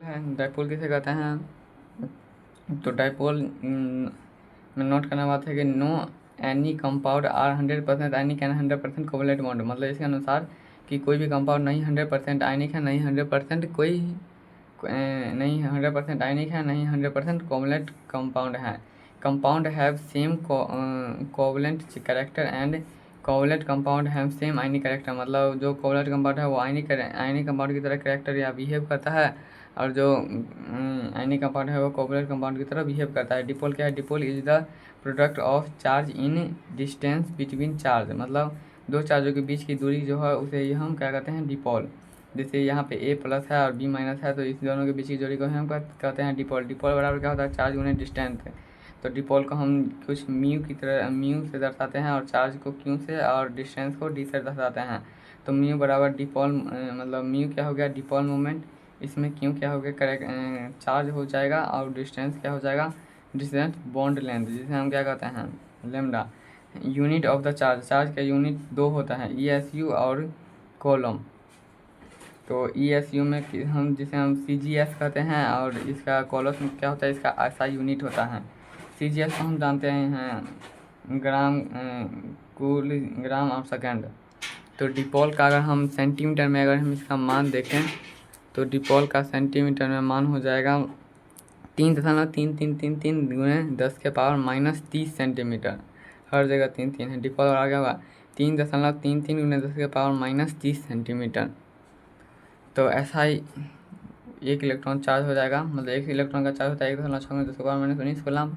है डाइपोल किसे कहते हैं। तो डाइपोल में नोट करने बात है कि no any compound are 100% ionic and 100% covalent bond, मतलब इसके अनुसार कि कोई भी कंपाउंड नहीं 100% आयनिक है, नहीं 100% कोई नहीं 100% आयनिक है, नहीं 100% कोवलेंट कंपाउंड है। Compound have same covalent character and covalent compound have same ionic character, मतलब जो कोवलेंट कंपाउंड है वो आयनिक कंपाउंड की तरह कैरेक्टर या बिहेव करता है, और जो आयनिक कंपाउंड है वो कोवलेंट कंपाउंड की तरह बिहेव करता है। डिपोल क्या है? Dipole is the product of charge in distance between charge, मतलब दो चार्जों के बीच की दूरी जो है उसे हम क्या कहते हैं? डिपोल। जैसे यहाँ पे ए प्लस है और बी माइनस है, तो इस दोनों के बीच की जोड़ी को हम कहते हैं डिपोल। डिपोल बराबर क्या होता है? चार्ज गुने डिस्टेंस। तो डिपोल को हम कुछ म्यू की तरह म्यू से दर्शाते हैं, और चार्ज को क्यू से, और डिस्टेंस को डी से दर्शाते हैं। तो म्यू बराबर डिपोल, मतलब म्यू क्या हो गया? Dipole moment. इसमें क्यू क्या हो गया? करेक्ट चार्ज हो जाएगा, और डिस्टेंस क्या हो जाएगा? डिस्टेंस बॉन्ड लेंथ, जिसे हम क्या कहते हैं? Lambda. Unit of the charge, charge का यूनिट दो होता है, ई एस यू और कॉलम। तो ई एस यू में हम जिसे हम सी जी एस कहते हैं, और इसका कॉलम में क्या होता है? इसका ऐसा यूनिट होता है। सी जी एस को हम जानते हैं ग्राम कूल ग्राम और सेकेंड। तो डिपोल का अगर हम सेंटीमीटर में अगर हम इसका मान देखें, तो डिपोल का सेंटीमीटर में मान हो जाएगा 3.3333 गुणे 10⁻³ सेंटीमीटर। हर जगह 3 है। डिपोल और आगे होगा 3.33 गुणे 10⁻³ सेंटीमीटर। तो ऐसा ही एक इलेक्ट्रॉन चार्ज हो जाएगा, मतलब एक इलेक्ट्रॉन का चार्ज होता है 1.6×10⁻⁻19 कूलम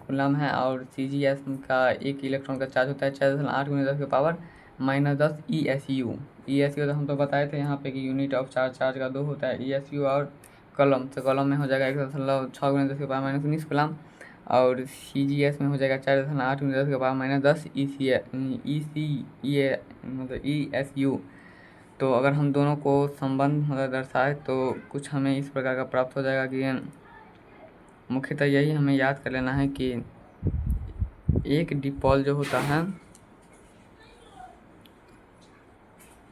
कूलम है। और सी जी एस का एक इलेक्ट्रॉन का चार्ज होता है 4.8×10⁻⁻10 E S U. E S U तो हम तो बताए थे यहाँ पे कि यूनिट ऑफ चार्ज, चार्ज का दो होता है, ई एस यू और कॉलम। तो कॉलम में हो जाएगा 1.6×10⁻⁻19 कूलम, और सी जी एस में हो जाएगा 4.8×10⁻⁻10 मतलब ई एस यू। तो अगर हम दोनों को संबंध मतलब दर्शाए तो कुछ हमें इस प्रकार का प्राप्त हो जाएगा कि मुख्यतः यही हमें याद कर लेना है कि एक डिपोल जो होता है,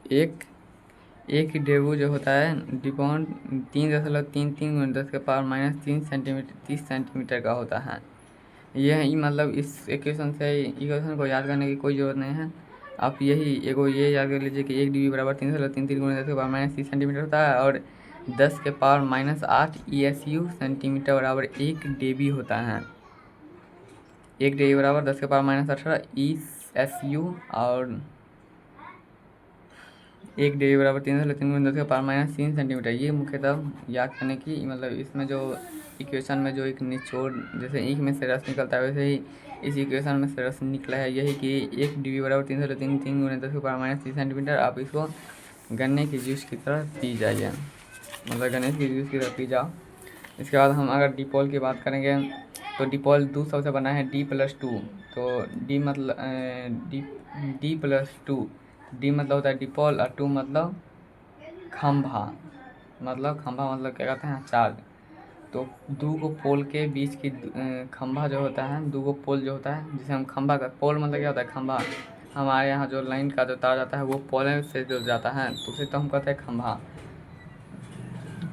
एक डेवू जो होता है डिपोल 3.33×10⁻³ सेंटीमीटर 30 सेंटीमीटर का होता है। यह मतलब इस इक्वेशन को याद करने की कोई ज़रूरत नहीं है। आप ये याद कर लीजिए कि 1 dB बराबर 3.33×10⁻³ सेंटीमीटर होता है, और 10⁻⁸ ESU सेंटीमीटर बराबर 1 dB होता है। 1 dB बराबर 10⁻⁸ ESU, और 1 dB बराबर 3.33×10⁻³ सेंटीमीटर। ये मुख्यतः याद करने की, मतलब इसमें जो इक्वेशन में जो एक निचोड़, जैसे ईख में से रस निकलता है वैसे ही इस इक्वेशन में से रस निकला है, यही कि 1 dB बराबर 3.33×10⁻³ सेंटीमीटर। आप इसको गन्ने की जूस की तरह पी जाइए, मतलब गन्ने की जूस की तरह पी जाओ। इसके बाद हम अगर डिपोल की बात करेंगे, तो डिपोल दो शब्द से बना है, D+2। तो डी मतलब D+2, डी मतलब होता है डिपोल, और 2 मतलब खंभा, मतलब क्या कहते हैं? चार्ज। तो दो गो पोल के बीच की खंभा जो होता है, दो गो पोल जो होता है जिसे हम खंभा का, पोल मतलब क्या होता है? खंभा। हमारे यहाँ जो लाइन का जो तार जाता है वो पोल से जुड़ जाता है, तो उसे तो हम कहते हैं खंभा।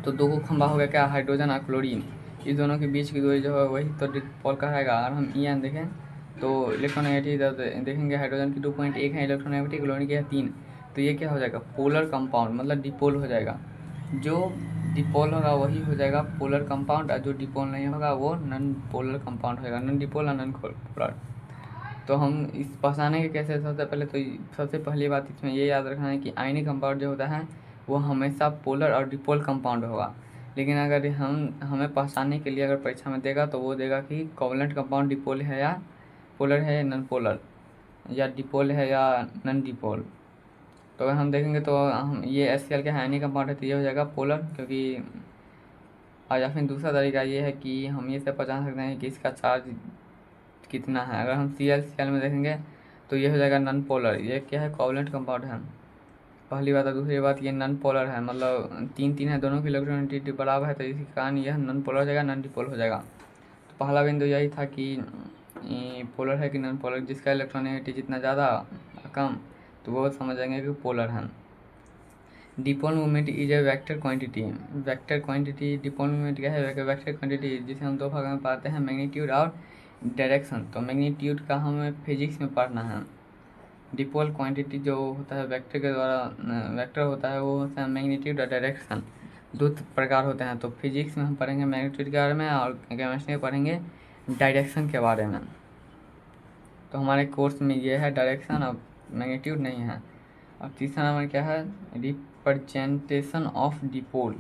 तो दो गो खंभा हो गया क्या? हाइड्रोजन और क्लोरीन। इस दोनों के बीच की दूरी जो है वही तो डिपोल कहलाएगा। और हम ई देखें तो इलेक्ट्रोनेगेटिव देखेंगे, हाइड्रोजन की 2.1 है इलेक्ट्रोनेगेटिव, क्लोरीन की है 3। तो ये क्या हो जाएगा? पोलर कंपाउंड, मतलब डिपोल हो जाएगा। जो डिपोल होगा वही हो जाएगा पोलर कंपाउंड, और जो डिपोल नहीं होगा वो नॉन पोलर कंपाउंड होगा, नॉन डिपोल और नॉन पोलर। तो हम इस पहचाने के कैसे? सबसे पहले तो सबसे पहली बात इसमें ये याद रखना है कि आयनिक कंपाउंड जो होता है वो हमेशा पोलर और डिपोल कंपाउंड होगा। लेकिन अगर हमें पहचानने के लिए अगर परीक्षा में देगा तो वो देगा कि कोवलेंट कंपाउंड डिपोल है या पोलर है या नॉन पोलर, या डिपोल है या नॉन डिपोल। तो अगर हम देखेंगे तो हम ये एस का आयनिक कंपाउंड है, तो ये हो जाएगा पोलर, क्योंकि और या फिर दूसरा तरीका ये है कि हम ये सब पहचान सकते हैं कि इसका चार्ज कितना है। अगर हम सी एल में देखेंगे तो ये हो जाएगा नॉन पोलर। ये क्या है? कोवलेंट कंपाउंड है, पहली बात है। दूसरी बात ये नॉन पोलर है, मतलब 3 है, दोनों की इलेक्ट्रोनेगेटिविटी बराबर है, तो इसी कारण यह नॉन पोलर हो जाएगा, नॉन डिपोल हो जाएगा। तो पहला बिंदु यही था कि पोलर है कि नॉन पोलर, जिसका इलेक्ट्रोनेगेटिविटी जितना ज़्यादा कम तो वो समझ जाएंगे कि पोलर है। Dipole movement is a vector quantity. Vector quantity dipole movement क्या है? वेक्टर क्वांटिटी जिसे हम दो भाग में पाते हैं, मैग्नीट्यूड और डायरेक्शन। तो मैग्नीट्यूड का हमें फिजिक्स में पढ़ना है। डिपोल क्वांटिटी जो होता है वेक्टर के द्वारा वेक्टर होता है, वो होता है मैग्नीट्यूड और डायरेक्शन, दो प्रकार होते हैं। तो फिजिक्स में हम पढ़ेंगे मैग्नीट्यूड के बारे में और केमिस्ट्री में पढ़ेंगे डायरेक्शन के बारे में। तो हमारे कोर्स में ये है डायरेक्शन और मैग्नीट्यूड नहीं है। और तीसरा नंबर क्या है? Representation of dipole.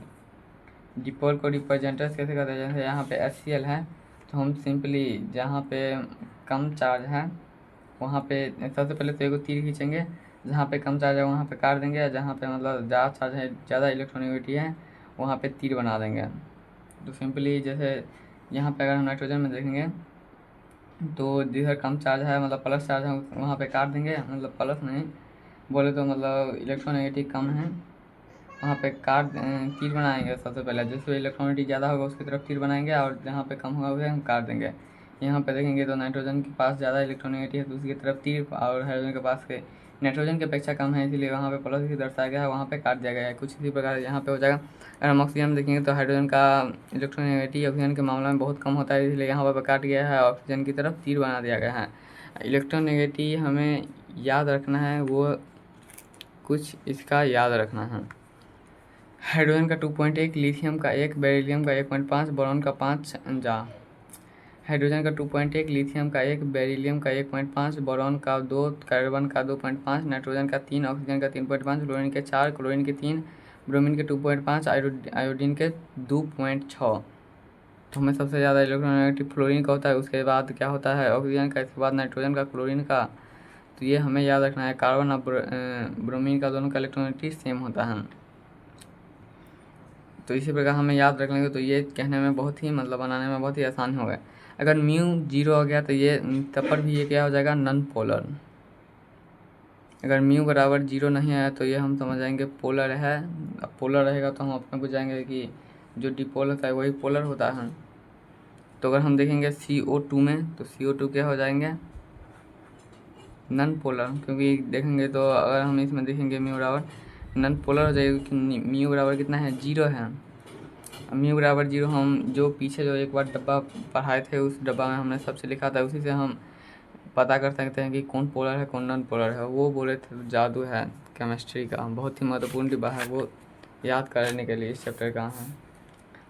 डिपोल को रिप्रेजेंटेशन कैसे करते हैं? जैसे यहाँ पे HCl है, तो हम सिंपली जहाँ पे कम चार्ज है वहाँ पे सबसे पहले तो एक तीर खींचेंगे, जहाँ पे कम चार्ज है वहाँ पे काट देंगे, जहाँ पे मतलब ज़्यादा चार्ज है, ज़्यादा इलेक्ट्रॉनिविटी है, वहाँ पे तीर बना देंगे। तो सिंपली जैसे यहाँ पे अगर हम नाइट्रोजन में देखेंगे तो जिधर कम चार्ज है मतलब प्लस चार्ज है वहाँ पे काट देंगे, मतलब प्लस नहीं बोले तो मतलब इलेक्ट्रॉनिविटी कम है वहाँ पे तीर बनाएंगे। सबसे पहले जिसमें इलेक्ट्रॉनिटी ज़्यादा होगा उसकी तरफ तीर बनाएंगे और जहाँ पे कम होगा उसे हम काट देंगे। यहाँ पे देखेंगे तो नाइट्रोजन के पास ज़्यादा इलेक्ट्रॉनिटी है तो उसकी तरफ तीर, और हाइड्रोजन के पास के नाइट्रोजन की अपेक्षा कम है इसलिए वहाँ पे प्लस की दर्शाया गया है, वहाँ पे काट दिया गया है। कुछ इसी प्रकार यहाँ पे हो जाएगा। अगर हम ऑक्सीजन देखेंगे तो हाइड्रोजन का इलेक्ट्रॉनिटी ऑक्सीजन के मामले में बहुत कम होता है, इसलिए यहाँ पर काट गया है, ऑक्सीजन की तरफ तीर बना दिया गया है। इलेक्ट्रॉनिटी हमें याद रखना है, वो कुछ इसका याद रखना है। हाइड्रोजन का 2.1, लिथियम का 1, बेरिलियम का 1.5, बोरॉन का 5 जा। हाइड्रोजन का 2.1, लिथियम का 1, बेरिलियम का 1.5, बोरॉन का 2, कार्बन का 2.5, नाइट्रोजन का 3, ऑक्सीजन का 3.5, फ्लोरीन के 4, क्लोरीन के 3, ब्रोमीन के 2.5, आयोडीन के 2.6। तो हमें सबसे ज़्यादा इलेक्ट्रॉनिक फ्लोरीन का होता है, उसके बाद क्या होता है ऑक्सीजन का, इसके बाद नाइट्रोजन का, क्लोरीन का। तो ये हमें याद रखना है। कार्बन और ब्रोमीन का दोनों का इलेक्ट्रॉनिटी सेम होता है। तो इसी प्रकार हमें याद रख लेंगे तो ये कहने में बहुत ही मतलब बनाने में बहुत ही आसान हो गया। अगर म्यू 0 हो गया तो ये तब पर भी ये क्या हो जाएगा? Non polar. अगर म्यू बराबर 0 नहीं आया तो ये हम समझ जाएंगे पोलर है। अब पोलर रहेगा तो हम अपने को जाएंगे कि जो डिपोल होता है वही पोलर होता है। तो अगर हम देखेंगे CO2 में तो CO2 क्या हो जाएंगे? Non polar. क्योंकि देखेंगे तो अगर हम इसमें देखेंगे म्यू बराबर नॉन पोलर हो जाएगा क्योंकि म्यू बराबर कितना है? 0 है। म्यू बराबर 0 हम जो पीछे जो एक बार डब्बा पढ़ाए थे उस डब्बा में हमने सबसे लिखा था, उसी से हम पता कर सकते हैं कि कौन पोलर है कौन नॉन पोलर है। वो बोले थे जादू है केमिस्ट्री का, बहुत ही महत्वपूर्ण डिब्बा है, वो याद करने के लिए इस चैप्टर का है।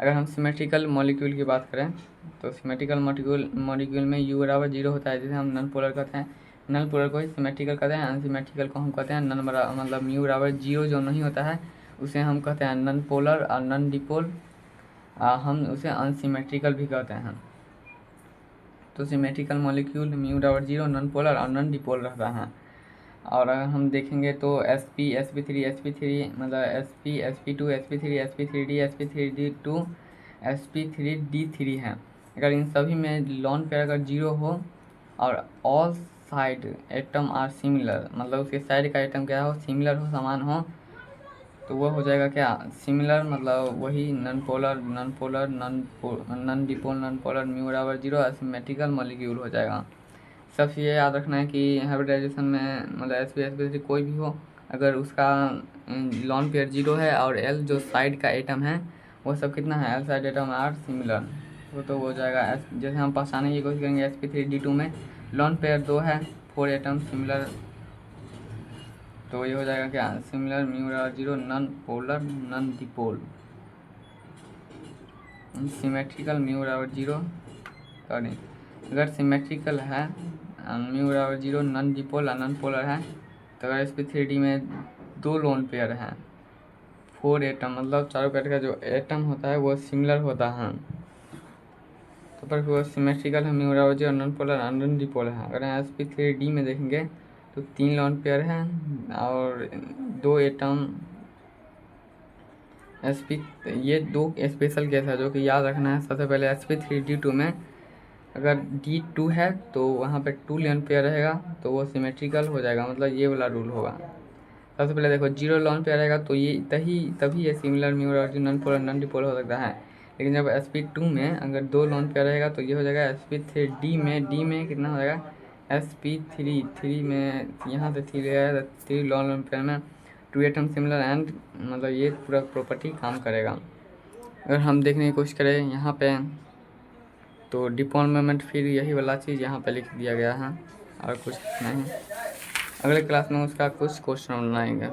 अगर हम सिमेट्रिकल मॉलिक्यूल की बात करें तो सिमेट्रिकल मॉलिक्यूल में U बराबर 0 होता है, जिसे हम नॉन पोलर कहते हैं। नॉन पोलर को ही सिमेट्रिकल कहते हैं, अनसिमेट्रिकल को हम कहते हैं नॉन बराबर मतलब म्यू बराबर 0 जो नहीं होता है उसे हम कहते हैं नॉन पोलर और नॉन डिपोल। हम उसे अनसिमेट्रिकल भी कहते हैं। तो सिमेट्रिकल मॉलिक्यूल म्यू बराबर 0, नॉन पोलर और नॉन डिपोल रहता है। और अगर हम देखेंगे तो sp, sp3 मतलब sp, sp2, sp3, sp3d, sp3d2, sp3d3 है। अगर इन सभी में लॉन पेयर अगर 0 हो और all side atom are similar, मतलब उसके साइड का एटम क्या हो? सिमिलर हो, समान हो, तो वो हो जाएगा क्या? सिमिलर। मतलब वही non polar, non dipole, non polar, mu बराबर 0, असिमेट्रिकल मॉलिक्यूल हो जाएगा। सबसे ये याद रखना है कि हाइब्रिडाइजेशन में मतलब sp कोई भी हो, अगर उसका लॉन पेयर 0 है और L जो साइड का एटम है वो सब कितना है? L side atom are similar, वो तो हो जाएगा। जैसे हम पहचानने की कोशिश करेंगे sp3d2 में लॉन पेयर 2 है, 4 एटम सिमिलर, तो ये हो जाएगा क्या? सिमिलर, म्यू बराबर 0, non polar, non dipole. Symmetrical mu बराबर 0, सॉरी अगर सिमेट्रिकल है म्यू बराबर 0, नॉन डिपोल और नॉन पोलर है, तो अगर sp3d में 2 लोन पेयर हैं, 4 एटम मतलब चारों पेयर का जो एटम होता है वो सिमिलर होता है, तो पर वो सिमेट्रिकल है, म्यू बराबर 0, नॉन पोलर और नॉन डिपोल है। अगर sp3d में देखेंगे तो 3 लोन पेयर हैं और 2 एटम ये 2 स्पेशल केस है जो कि याद रखना है। सबसे पहले sp3d2 में अगर D2 है तो वहाँ पे 2 लोन पेयर रहेगा तो वो सिमेट्रिकल हो जाएगा, मतलब ये वाला रूल होगा। सबसे पहले देखो 0 लोन पेयर रहेगा तो ये तभी ये सिमिलर, म्यू बराबर नॉन पोलर, नॉन डिपोल हो सकता है। लेकिन जब sp2 में अगर 2 लोन पेयर रहेगा तो ये हो जाएगा sp3d में, d में कितना हो जाएगा? sp3 में यहाँ से 3 रहेगा, 3 लोन पेयर में टू एटम सिमिलर एंड मतलब ये पूरा प्रॉपर्टी काम करेगा। अगर हम देखने की कोशिश करें यहाँ पे तो डिपोल मोमेंट फिर यही वाला चीज़ यहाँ पे लिख दिया गया है और कुछ नहीं। अगले क्लास में उसका कुछ क्वेश्चन बनाएंगे।